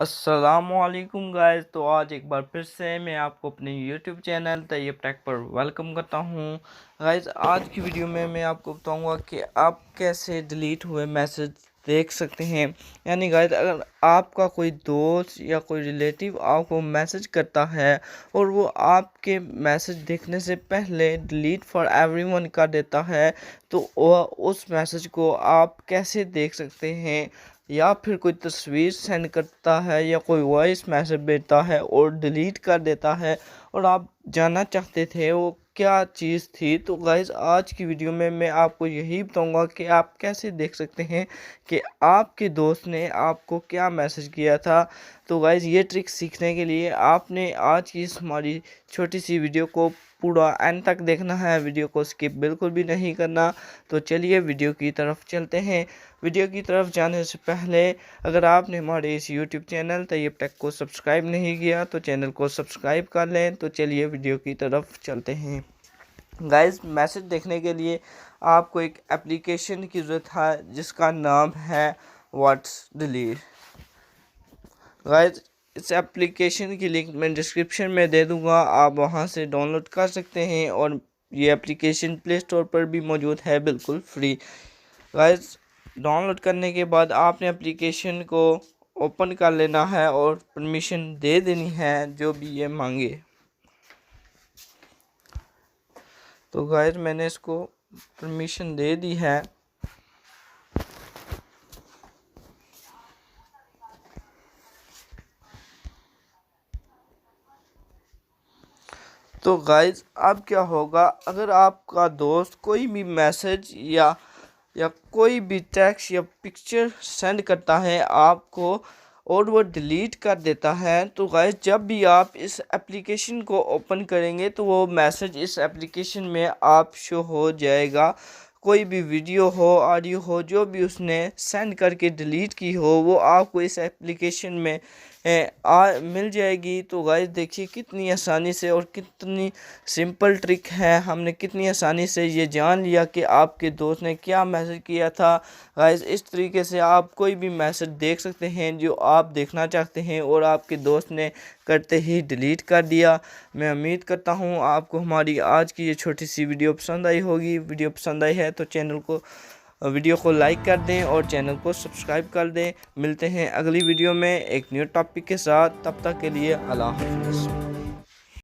अस्सलामुअलैकुम गाइस। तो आज एक बार फिर से मैं आपको अपने यूट्यूब चैनल तैयब टेक पर वेलकम करता हूं। गाइस आज की वीडियो में मैं आपको बताऊंगा कि आप कैसे डिलीट हुए मैसेज देख सकते हैं। यानी गाइस अगर आपका कोई दोस्त या कोई रिलेटिव आपको मैसेज करता है और वो आपके मैसेज देखने से पहले डिलीट फॉर एवरीवन कर देता है, तो उस मैसेज को आप कैसे देख सकते हैं। या फिर कोई तस्वीर सेंड करता है या कोई वॉइस मैसेज भेजता है और डिलीट कर देता है और आप जानना चाहते थे वो क्या चीज़ थी। तो गाइज़ आज की वीडियो में मैं आपको यही बताऊंगा कि आप कैसे देख सकते हैं कि आपके दोस्त ने आपको क्या मैसेज किया था। तो गाइज़ ये ट्रिक सीखने के लिए आपने आज की इस हमारी छोटी सी वीडियो को पूरा एंड तक देखना है, वीडियो को स्किप बिल्कुल भी नहीं करना। तो चलिए वीडियो की तरफ चलते हैं। वीडियो की तरफ जाने से पहले अगर आपने हमारे इस यूट्यूब चैनल तैयब टेक को सब्सक्राइब नहीं किया तो चैनल को सब्सक्राइब कर लें। तो चलिए वीडियो की तरफ चलते हैं। गाइस मैसेज देखने के लिए आपको एक एप्लीकेशन की ज़रूरत है जिसका नाम है व्हाट्स डिलीट। गाइस इस एप्लीकेशन की लिंक मैं डिस्क्रिप्शन में दे दूंगा, आप वहां से डाउनलोड कर सकते हैं और ये एप्लीकेशन प्ले स्टोर पर भी मौजूद है बिल्कुल फ्री। गाइस डाउनलोड करने के बाद आपने एप्लीकेशन को ओपन कर लेना है और परमिशन दे देनी है जो भी ये मांगे। तो गाइस मैंने इसको परमिशन दे दी है। तो गाइस अब क्या होगा, अगर आपका दोस्त कोई भी मैसेज या कोई भी टेक्स्ट या पिक्चर सेंड करता है आपको और वो डिलीट कर देता है, तो गाइस जब भी आप इस एप्लीकेशन को ओपन करेंगे तो वो मैसेज इस एप्लीकेशन में आप शो हो जाएगा। कोई भी वीडियो हो, ऑडियो हो, जो भी उसने सेंड करके डिलीट की हो वो आपको इस एप्लीकेशन में मिल जाएगी। तो गाइस देखिए कितनी आसानी से और कितनी सिंपल ट्रिक है, हमने कितनी आसानी से ये जान लिया कि आपके दोस्त ने क्या मैसेज किया था। गाइस इस तरीके से आप कोई भी मैसेज देख सकते हैं जो आप देखना चाहते हैं और आपके दोस्त ने करते ही डिलीट कर दिया। मैं उम्मीद करता हूँ आपको हमारी आज की ये छोटी सी वीडियो पसंद आई होगी। वीडियो पसंद आई है तो वीडियो को लाइक कर दें और चैनल को सब्सक्राइब कर दें। मिलते हैं अगली वीडियो में एक न्यू टॉपिक के साथ, तब तक के लिए अल्लाह हाफ़िज़।